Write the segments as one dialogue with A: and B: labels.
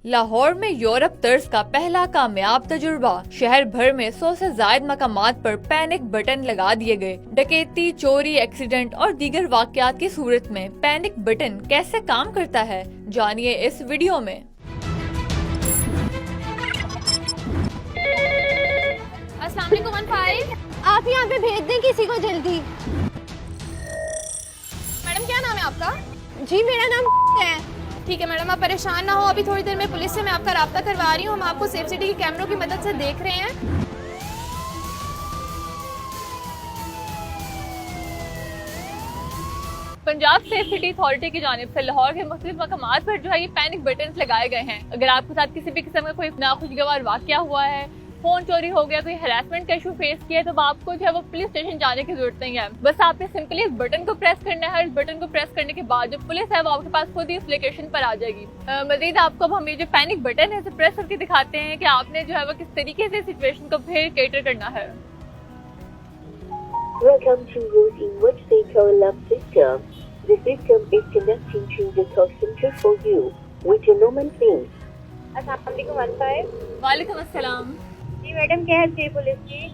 A: लाहौर में यूरोप तर्ज का पहला कामयाब तजुर्बा। शहर भर में 100 से ज्यादा मकामात पर पैनिक बटन लगा दिए गए। डकैती, चोरी, एक्सीडेंट और दीगर वाकयात की सूरत में पैनिक बटन कैसे काम करता है, जानिए इस वीडियो में।
B: अस्सलाम वालेकुम 15।
C: आप यहाँ पे भेज दें किसी को जल्दी।
B: मैडम क्या नाम है आपका?
C: जी मेरा नाम है।
B: ठीक है मैडम, आप परेशान ना हो, अभी थोड़ी देर में पुलिस से मैं आपका राब्ता करवा रही हूँ। हम आपको सेफ सिटी के कैमरों की मदद से देख रहे हैं।
A: पंजाब सेफ सिटी अथॉरिटी की जानिब से लाहौर के मुख्तलिफ मकामात पर जो है ये पैनिक बटन लगाए गए हैं। अगर आपके साथ किसी भी किस्म का कोई नाखुशगवार वाकया हुआ है, फोन चोरी हो गया, कोई हरासमेंट का इशू फेस किया है, तो आपको जो है वो पुलिस स्टेशन जाने की जरूरत नहीं है। बस आपने सिंपली इस बटन को प्रेस करना है। इस बटन को प्रेस करने के बाद जो पुलिस है वो आपके पास खुद ही इस लोकेशन पर आ जाएगी। मजीद आपको हम ये जो पैनिक बटन है इसे प्रेस करके दिखाते हैं कि आपने जो है वो किस तरीके से सिचुएशन को फिर कैटर करना है।
D: Welcome to route in which they call alarm system. The system is connecting to the call center for you with a normal thing.
C: अस्सलाम वालेकुम 15।
A: वालेकुम अस्सलाम।
C: जी मैडम क्या है पुलिस की?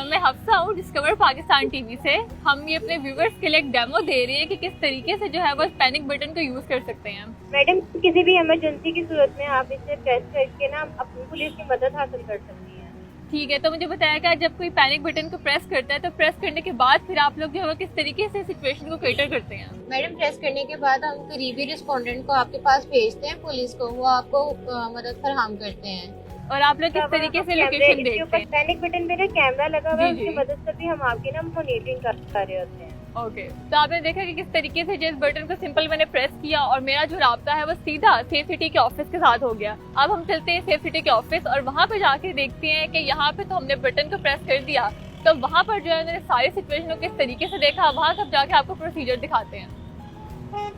A: मैं हफ्सा हूँ डिस्कवर पाकिस्तान टीवी से। हम ये अपने व्यूवर्स के लिए एक डेमो दे रहे हैं कि किस तरीके से जो है वो पैनिक बटन को यूज कर सकते हैं।
C: मैडम किसी भी इमरजेंसी की सूरत में आप इसे प्रेस करके ना अपनी पुलिस की मदद हासिल कर सकती हैं।
A: ठीक है, तो मुझे बताया कि जब कोई पैनिक बटन को प्रेस करता है तो प्रेस करने के बाद फिर आप लोग जो है वो किस तरीके से सिचुएशन को कैटर करते हैं।
E: मैडम प्रेस करने के बाद हम करीबी रिस्पोंडेंट को आपके पास भेजते हैं, पुलिस को, वो आपको मदद फराहम करते हैं।
A: और आप लोग किस तरीके से लोकेशन देखते हैं?
C: पैनिक बटन पे ना कैमरा लगा हुआ है,
A: जी, जी।
C: उसकी मदद से भी हम आपकी ना मॉनिटरिंग कर रहे होते हैं।
A: ओके, तो आपने देखा कि किस तरीके से जिस बटन को सिंपल मैंने प्रेस किया और मेरा जो राब्ता है वो सीधा सेफ सिटी के ऑफिस के साथ हो गया। अब हम चलते हैं सेफ सिटी के ऑफिस और वहाँ पे जाके देखते हैं कि यहाँ पे तो हमने बटन को प्रेस कर दिया, तो वहाँ पर जो है मैंने सारी सिचुएशन को किस तरीके से देखा, वहाँ तब जाके आपको प्रोसीजर दिखाते हैं।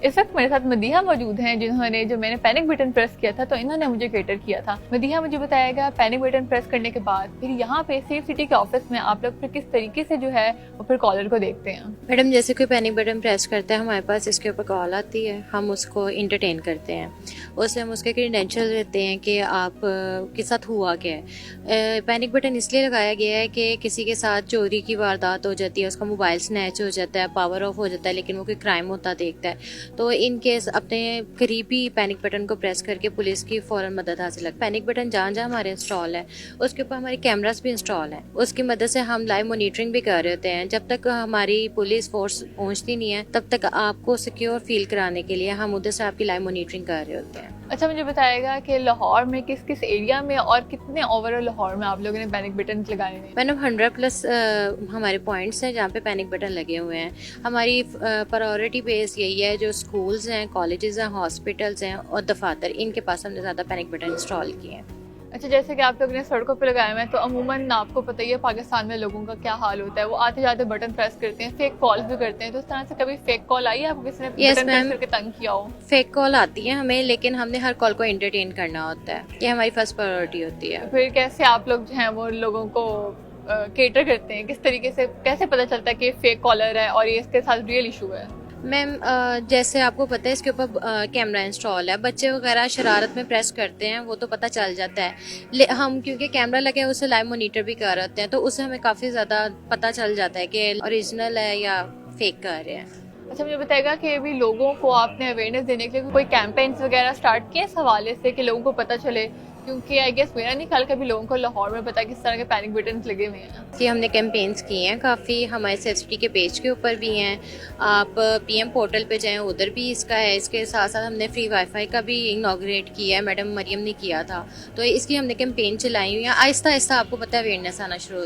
A: इस वक्त मेरे साथ मदीहा मौजूद हैं जिन्होंने जो मैंने पैनिक बटन प्रेस किया था तो इन्होंने मुझे कैटर किया था। मदीहा मुझे बताएगा पैनिक बटन प्रेस करने के बाद फिर यहाँ पे सेफ सिटी के ऑफिस में आप लोग फिर किस तरीके से जो है वो फिर कॉलर को देखते हैं।
E: मैडम जैसे कोई पैनिक बटन प्रेस करता है, हमारे पास इसके ऊपर कॉल आती है, हम उसको इंटरटेन करते हैं, उससे हम उसके क्रेडेंशियल देते हैं कि आप के साथ हुआ क्या है। पैनिक बटन इसलिए लगाया गया है कि किसी के साथ चोरी की वारदात हो जाती है, उसका मोबाइल स्नैच हो जाता है, पावर ऑफ हो जाता है, लेकिन वो कोई क्राइम होता देखता है, तो इन केस अपने करीबी पैनिक बटन को प्रेस करके पुलिस की फौरन मदद हासिल है। पैनिक बटन जहाँ जहाँ हमारे इंस्टॉल है उसके ऊपर हमारे कैमरास भी इंस्टॉल है, उसकी मदद से हम लाइव मॉनिटरिंग भी कर रहे होते हैं। जब तक हमारी पुलिस फोर्स पहुँचती नहीं है तब तक आपको सिक्योर फील कराने के लिए हम उधर से आपकी लाइव मॉनिटरिंग कर रहे होते हैं।
A: अच्छा, मुझे बताएगा कि लाहौर में किस किस एरिया में और कितने ओवरऑल लाहौर में आप लोगों ने पैनिक बटन लगाए हैं?
E: मैडम 100+ हमारे पॉइंट्स हैं जहाँ पे पैनिक बटन लगे हुए हैं। हमारी प्रायोरिटी बेस यही है, जो स्कूल्स हैं, कॉलेजेस हैं, हॉस्पिटल्स हैं और दफातर, इनके पास हमने ज़्यादा पैनिक बटन इंस्टॉल किए हैं।
A: अच्छा, जैसे कि आप लोगों ने सड़कों पे लगाए हुए हैं तो अमूमन आपको पता ही है पाकिस्तान में लोगों का क्या हाल होता है, वो आते जाते बटन प्रेस करते हैं, फेक कॉल भी करते हैं। तो इस तरह से कभी फेक कॉल आई है आपको, किसी ने
E: Yes,
A: बटन प्रेस
E: ma'am.
A: करके तंग किया हो?
E: फेक कॉल आती है हमें, लेकिन हमने हर कॉल को एंटरटेन करना होता है, ये हमारी फर्स्ट प्रायोरिटी होती है।
A: फिर कैसे आप लोग जो हैं वो लोगों को केटर करते हैं, किस तरीके से, कैसे पता चलता है कि फेक कॉलर है और ये इसके साथ रियल इशू है?
E: मैम जैसे आपको पता है इसके ऊपर कैमरा इंस्टॉल है, बच्चे वगैरह शरारत में प्रेस करते हैं, वो तो पता चल जाता है। हम क्योंकि कैमरा लगे हैं उससे लाइव मॉनिटर भी कर रहे हैं, तो उससे हमें काफ़ी ज़्यादा पता चल जाता है कि ओरिजिनल है या फेक कर रहे हैं।
A: अच्छा, मुझे बताएगा कि अभी लोगों को आपने अवेयरनेस देने के लिए कोई कैंपेन्स वगैरह स्टार्ट किए इस हवाले से कि लोगों को पता चले, क्योंकि आई गेस मेरा नहीं ख्याल कभी लोगों को लाहौर में पता किस तरह के पैनिक बटन लगे हुए हैं।
E: कि हमने कैंपेन्स किए हैं काफ़ी, हमारे सेफ सिटी के पेज के ऊपर भी हैं, आप पीएम पोर्टल पे जाएं, उधर भी इसका है। इसके साथ साथ हमने फ्री वाईफाई का भी इनॉग्रेट किया है, मैडम मरियम ने किया था, तो इसकी हमने कैंपेन चलाई हुई है। आहिस्ता आहिस्ता आपको पता है अवेयरनेस आना शुरू